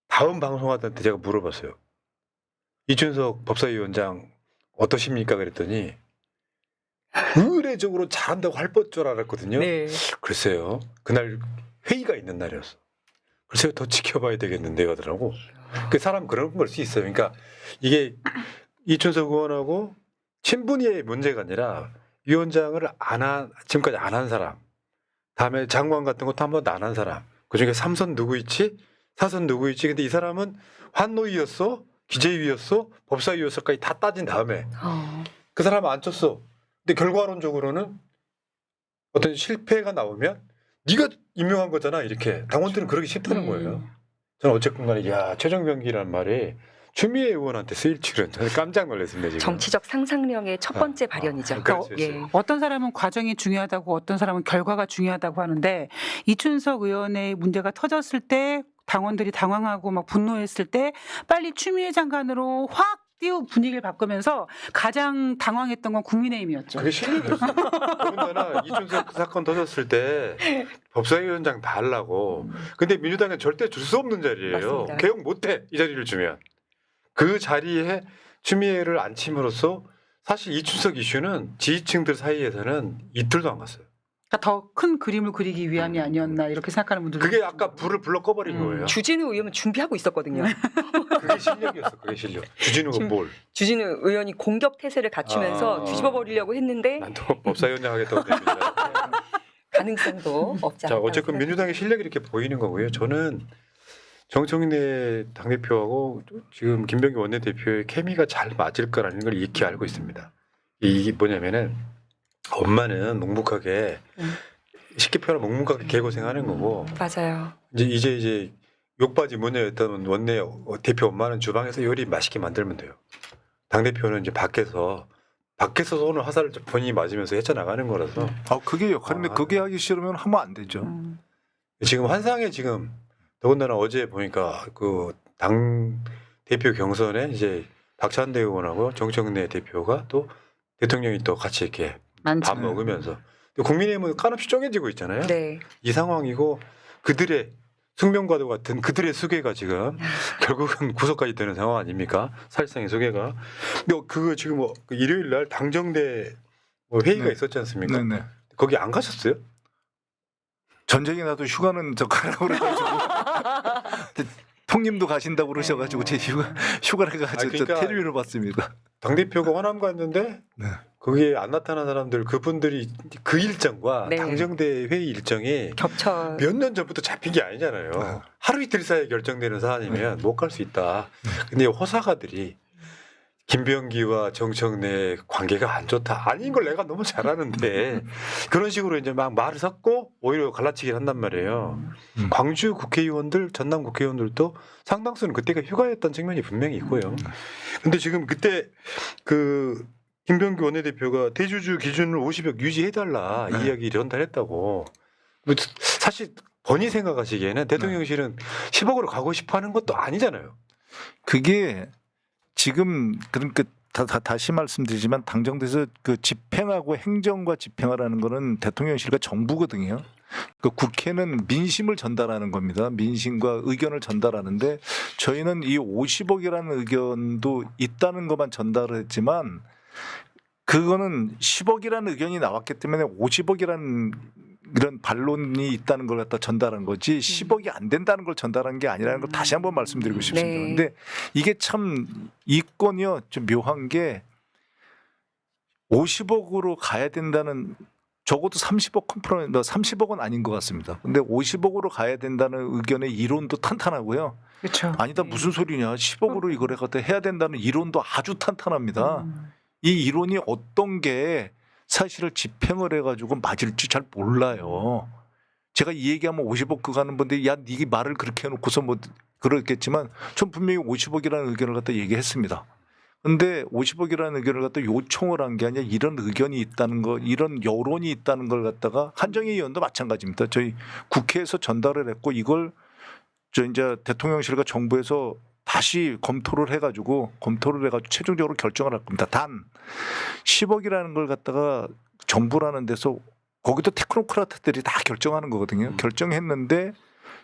다음 방송하던 때 제가 물어봤어요. 이준석 법사위원장 어떠십니까? 그랬더니 의례적으로 잘한다고 할 줄 알았거든요. 네. 글쎄요. 그날 회의가 있는 날이었어. 글쎄요. 더 지켜봐야 되겠는데 하더라고. 그 사람 그런 걸 수 있어요. 그러니까 이게 이춘석 의원하고 친분의 문제가 아니라 위원장을 지금까지 안 한 사람, 다음에 장관 같은 것도 한 번도 안 한 사람, 그중에 3선 누구 있지? 4선 누구 있지? 근데 이 사람은 환노위였어, 기재위였어, 법사위였어까지 다 따진 다음에 그 사람은 안 쳤어. 근데 결과론적으로는 어떤 실패가 나오면 네가 임명한 거잖아. 이렇게 당원들은 그러기 쉽다는 거예요. 저는 어쨌든 간에 야 최종병기라는 말이 추미애 의원한테 쓰일 줄은 저는 깜짝 놀랐습니다. 지금. 정치적 상상력의 첫 번째 발현이죠. 그렇죠. 예. 어떤 사람은 과정이 중요하다고 어떤 사람은 결과가 중요하다고 하는데 이춘석 의원의 문제가 터졌을 때 당원들이 당황하고 막 분노했을 때 빨리 추미애 장관으로 확 띄우 분위기를 바꾸면서 가장 당황했던 건 국민의힘이었죠. 그게 실력이었어요. 더군다나 이춘석 사건 터졌을 때 법사위원장 다 하려고. 근데 민주당은 절대 줄 수 없는 자리예요. 맞습니다. 개혁 못해 이 자리를 주면. 그 자리에 추미애를 앉힘으로써 사실 이춘석 이슈는 지지층들 사이에서는 이틀도 안 갔어요. 그러니까 더 큰 그림을 그리기 위함이 아니었나 이렇게 생각하는 분들도 그게 있고. 아까 불을 불러 꺼버린 거예요. 주진우 의원은 준비하고 있었거든요. 그게 실력이었어. 그게 실력. 주진우가 지금 뭘? 주진우 의원이 공격 태세를 갖추면서 아. 뒤집어 버리려고 했는데 난 또 법사위원장 하겠다고 됩니다. 가능성도 없지 자, 않다. 어쨌든 민주당의 실력이 이렇게 보이는 거고요. 저는 정청래 당대표하고 지금 김병기 원내대표의 케미가 잘 맞을 거라는 걸 익히 알고 있습니다. 이게 뭐냐면은 엄마는 묵묵하게 쉽게 표현하면 묵묵하게 개고생하는 거고 맞아요. 이제 욕바지 모녀였던 원내 대표 엄마는 주방에서 요리 맛있게 만들면 돼요. 당대표는 이제 밖에서 오늘 화살을 본인이 맞으면서 헤쳐나가는 거라서 그게 역할인데 그게 하기 싫으면 하면 안 되죠. 지금 환상에 지금 더군다나 어제 보니까 그 당 대표 경선에 이제 박찬대 의원하고 정청래 대표가 또 대통령이 또 같이 이렇게 많죠. 밥 먹으면서 국민의힘은 까놓없이 쪼개지고 있잖아요. 네. 이 상황이고 그들의 숙명과도 같은 그들의 수계가 지금 결국은 구속까지 되는 상황 아닙니까? 사실상의 수계가. 근데 그거 지금 그 일요일 날 당정대 회의가 네. 있었지 않습니까? 네네. 거기 안 가셨어요? 전쟁이 나도 휴가는 저 가라고 그래가지고 통님도 가신다고 그러셔가지고 제 휴가를 가서 그러니까 텔레비를 봤습니다. 당대표가 호남 갔는데 네. 거기에 안 나타난 사람들 그분들이 그 일정과 네. 당정대 회의 일정이 겹쳐. 몇 년 전부터 잡힌 게 아니잖아요. 하루 이틀 사이에 결정되는 사안이면 못 갈 수 있다. 근데 호사가들이 김병기와 정청래 관계가 안 좋다. 아닌 걸 내가 너무 잘 아는데 그런 식으로 이제 막 말을 섞고 오히려 갈라치기를 한단 말이에요. 광주 국회의원들, 전남 국회의원들도 상당수는 그때가 휴가였던 측면이 분명히 있고요. 근데 지금 그때 그 김병기 원내대표가 대주주 기준을 50억 유지해달라 이 이야기 전달했다고. 사실 본인이 생각하시기에는 대통령실은 10억으로 가고 싶어하는 것도 아니잖아요. 그게 지금 그러니까 다시 말씀드리지만 당정돼서 그 집행하고 행정과 집행하라는 거는 대통령실과 정부거든요. 그 국회는 민심을 전달하는 겁니다. 민심과 의견을 전달하는데 저희는 이 50억이라는 의견도 있다는 것만 전달을 했지만 그거는 10억이라는 의견이 나왔기 때문에 50억이라는 이런 반론이 있다는 걸 갖다 전달한 거지 10억이 안 된다는 걸 전달한 게 아니라는 걸 다시 한번 말씀드리고 싶습니다. 네. 근데 이게 참 이 건이요 좀 묘한 게 50억으로 가야 된다는 적어도 30억 컴프로마이즈 30억은 아닌 것 같습니다. 근데 50억으로 가야 된다는 의견의 이론도 탄탄하고요. 그렇죠. 아니다 무슨 소리냐 10억으로 이걸 해야 된다는 이론도 아주 탄탄합니다. 이 이론이 어떤 게 사실을 집행을 해가지고 맞을지 잘 몰라요. 제가 이 얘기하면 50억 그거 하는 건데 야 네 말을 그렇게 해놓고서 뭐 그렇겠지만 전 분명히 50억이라는 의견을 갖다 얘기했습니다. 근데 50억이라는 의견을 갖다 요청을 한 게 아니라 이런 의견이 있다는 거, 이런 여론이 있다는 걸 갖다가 한정희 의원도 마찬가지입니다. 저희 국회에서 전달을 했고 이걸 저 이제 대통령실과 정부에서 다시 검토를 해가지고 최종적으로 결정을 할 겁니다. 단 10억이라는 걸 갖다가 정부라는 데서 거기도 테크노크라트들이 다 결정하는 거거든요. 결정했는데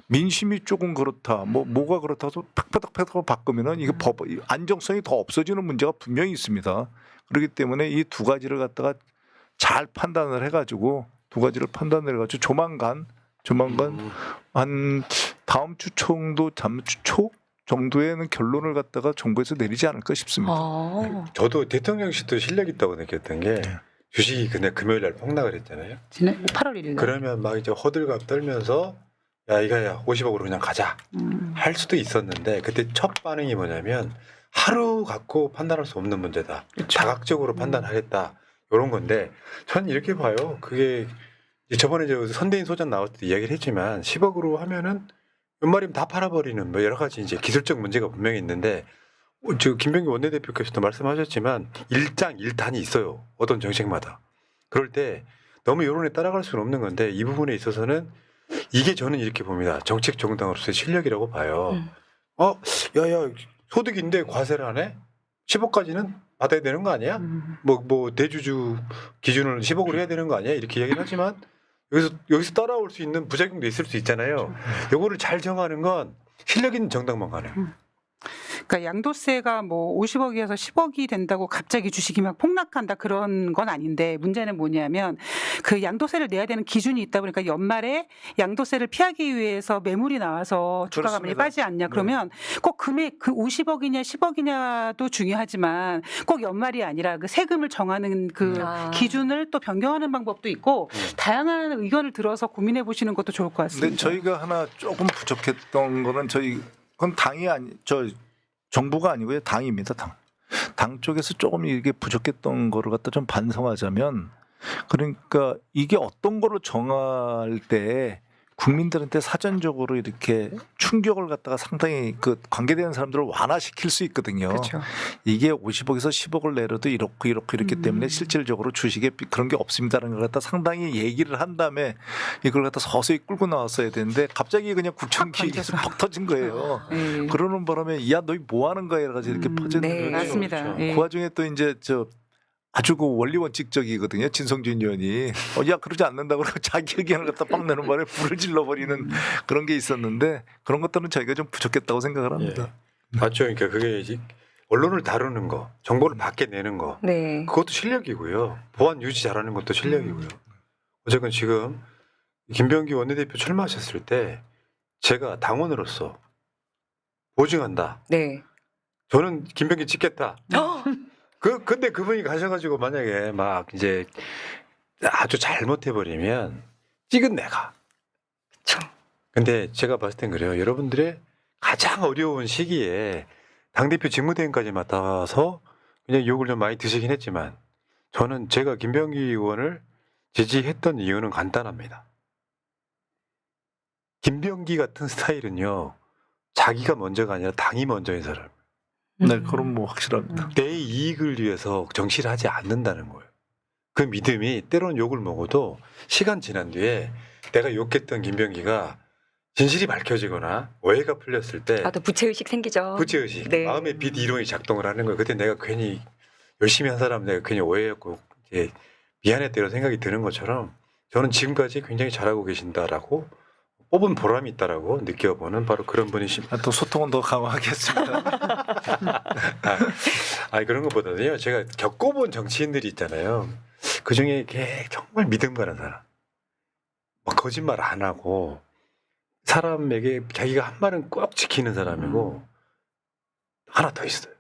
민심이 조금 그렇다. 뭐가 그렇다고 팍팍팍 바꾸면은 이게 법 안정성이 더 없어지는 문제가 분명히 있습니다. 그렇기 때문에 이 두 가지를 갖다가 잘 판단을 해가지고 조만간 한 다음 주 정도 초 정도에는 결론을 갖다가 정부에서 내리지 않을까 싶습니다. 저도 대통령실도 실력 있다고 느꼈던 게 주식이 그냥 금요일 날 폭락을 했잖아요. 지난 8월 1일. 그러면 막 이제 호들갑 떨면서 야 이거야 50억으로 그냥 가자 할 수도 있었는데 그때 첫 반응이 뭐냐면 하루 갖고 판단할 수 없는 문제다. 그쵸. 다각적으로 판단하겠다. 이런 건데 전 이렇게 봐요. 그게 저번에 저 선대인 소장 나올 때 이야기를 했지만 10억으로 하면은 연말이면 다 팔아버리는 뭐 여러 가지 이제 기술적 문제가 분명히 있는데 저 김병기 원내대표께서도 말씀하셨지만 일장일단이 있어요. 어떤 정책마다. 그럴 때 너무 여론에 따라갈 수는 없는 건데 이 부분에 있어서는 이게 저는 이렇게 봅니다. 정책 정당으로서의 실력이라고 봐요. 야야 소득인데 과세를 하네? 10억까지는 받아야 되는 거 아니야? 뭐 대주주 기준을 10억으로 해야 되는 거 아니야? 이렇게 얘기를 하지만 여기서 따라올 수 있는 부작용도 있을 수 있잖아요. 요거를 잘 정하는 건 실력 있는 정당만 가네요. 그러니까 양도세가 뭐 50억이어서 10억이 된다고 갑자기 주식이 막 폭락한다 그런 건 아닌데 문제는 뭐냐면 그 양도세를 내야 되는 기준이 있다 보니까 연말에 양도세를 피하기 위해서 매물이 나와서 주가가 많이 그렇습니다. 빠지지 않냐 그러면 꼭 금액 그 50억이냐 10억이냐도 중요하지만 꼭 연말이 아니라 그 세금을 정하는 그 기준을 또 변경하는 방법도 있고 다양한 의견을 들어서 고민해 보시는 것도 좋을 것 같습니다. 근데 저희가 하나 조금 부족했던 거는 그건 당이 정부가 아니고요 당입니다. 당 쪽에서 조금 이게 부족했던 거를 갖다 좀 반성하자면 그러니까 이게 어떤 거로 정할 때 국민들한테 사전적으로 이렇게 충격을 갖다가 상당히 그 관계되는 사람들을 완화시킬 수 있거든요. 그렇죠. 이게 50억에서 10억을 내려도 이렇기 때문에 실질적으로 주식에 그런 게 없습니다라는 걸 갖다 상당히 얘기를 한 다음에 이걸 갖다 서서히 끌고 나왔어야 되는데 갑자기 그냥 국정기에서 퍽 터진 거예요. 그러는 바람에 야 너희 뭐 하는 거야 이래가지고 이렇게 퍼지는 네, 거죠. 맞습니다. 그렇죠. 예. 그 와중에 또 이제 아주 그 원리 원칙적이거든요. 진성준 의원이 야 그러지 않는다고 그러고 자기 의견을 갖다 빡 내는 바람에 불을 질러버리는 그런 게 있었는데 그런 것들은 저희가 좀 부족했다고 생각을 합니다. 맞죠. 그러니까 그게 이제 언론을 다루는 거, 정보를 밖에 내는 거, 네. 그것도 실력이고요. 보안 유지 잘하는 것도 실력이고요. 어쨌건 지금 김병기 원내대표 출마하셨을 때 제가 당원으로서 보증한다. 네. 저는 김병기 찍겠다. 근데 그분이 가셔가지고 만약에 막 이제 아주 잘못해버리면 찍은 내가. 그쵸. 근데 제가 봤을 땐 그래요. 여러분들의 가장 어려운 시기에 당대표 직무대행까지 맡아서 그냥 욕을 좀 많이 드시긴 했지만 저는 제가 김병기 의원을 지지했던 이유는 간단합니다. 김병기 같은 스타일은요. 자기가 먼저가 아니라 당이 먼저인 사람. 네, 그럼 뭐 확실합니다. 내 이익을 위해서 정치를 하지 않는다는 거예요. 그 믿음이 때론 욕을 먹어도 시간 지난 뒤에 내가 욕했던 김병기가 진실이 밝혀지거나 오해가 풀렸을 때 또 부채의식 생기죠. 부채의식, 네. 마음의 빛 이론이 작동을 하는 거예요. 그때 내가 괜히 열심히 한 사람 내가 괜히 오해했고 이제 미안했다 이런 생각이 드는 것처럼 저는 지금까지 굉장히 잘하고 계신다라고 뽑은 보람이 있다라고 느껴보는 바로 그런 분이십니다. 또 소통은 더 강화하겠습니다. 그런 것보다는요. 제가 겪어본 정치인들이 있잖아요. 그중에 정말 믿음 가는 사람. 뭐 거짓말 안 하고 사람에게 자기가 한 말은 꼭 지키는 사람이고 하나 더 있어요.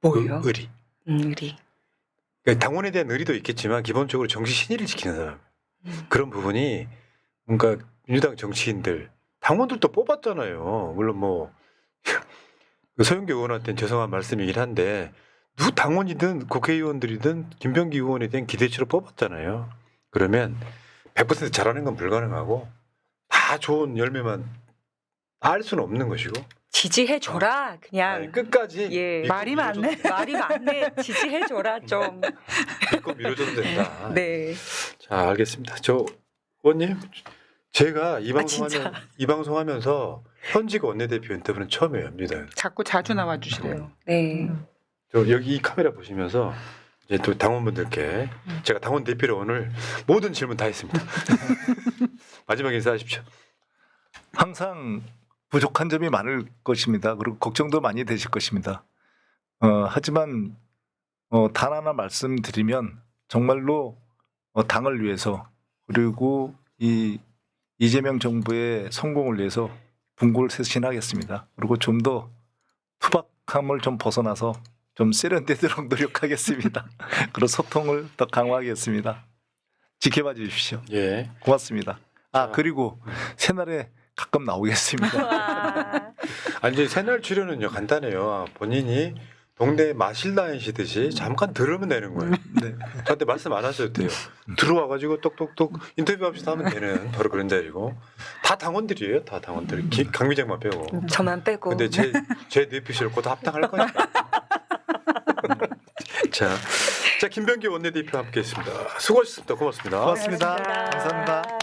뭐예요? 의리. 의리. 그러니까 당원에 대한 의리도 있겠지만 기본적으로 정치 신의를 지키는 사람. 그런 부분이 뭔가 민주당 정치인들 당원들도 뽑았잖아요. 물론 뭐 서영교 의원한테는 죄송한 말씀이긴 한데 누구 당원이든 국회의원들이든 김병기 의원에 대한 기대치로 뽑았잖아요. 그러면 100% 잘하는 건 불가능하고 다 좋은 열매만 알 수는 없는 것이고 지지해줘라 그냥. 아니, 끝까지 예. 믿고 말이 많네. 말이 많네. 지지해줘라 좀. 믿고 밀어줘도 된다. 네. 자, 알겠습니다. 저 의원님, 제가 이 진짜. 방송하면서 현직 원내대표 인터뷰는 처음이에요, 민주당. 자꾸 자주 나와 주시래요. 네. 저 여기 이 카메라 보시면서 이제 또 당원분들께 제가 당원 대표로 오늘 모든 질문 다 했습니다. 마지막 인사하십시오. 항상 부족한 점이 많을 것입니다. 그리고 걱정도 많이 되실 것입니다. 하지만 단 하나 말씀드리면 정말로 당을 위해서 그리고 이 이재명 정부의 성공을 위해서 분골 쇄신하겠습니다. 그리고 좀 더 투박함을 좀 벗어나서 좀 세련되도록 노력하겠습니다. 그리고 소통을 더 강화하겠습니다. 지켜봐 주십시오. 예. 고맙습니다. 그리고 새날에 가끔 나오겠습니다. 와. 이제 새날 출연은요 간단해요. 본인이 동네 마실다니시듯이 잠깐 들으면 되는 거예요. 네. 저한테 말씀 안 하셔도 돼요. 들어와가지고 똑똑똑 인터뷰합시다 하면 되는 바로 그런 자리고 다 당원들이에요. 다 당원들. 강미정만 빼고. 저만 빼고. 근데 제 뇌피셜 곧 합당할 거니까. 자, 김병기 원내대표 함께했습니다. 수고하셨습니다. 고맙습니다. 고맙습니다. 감사합니다.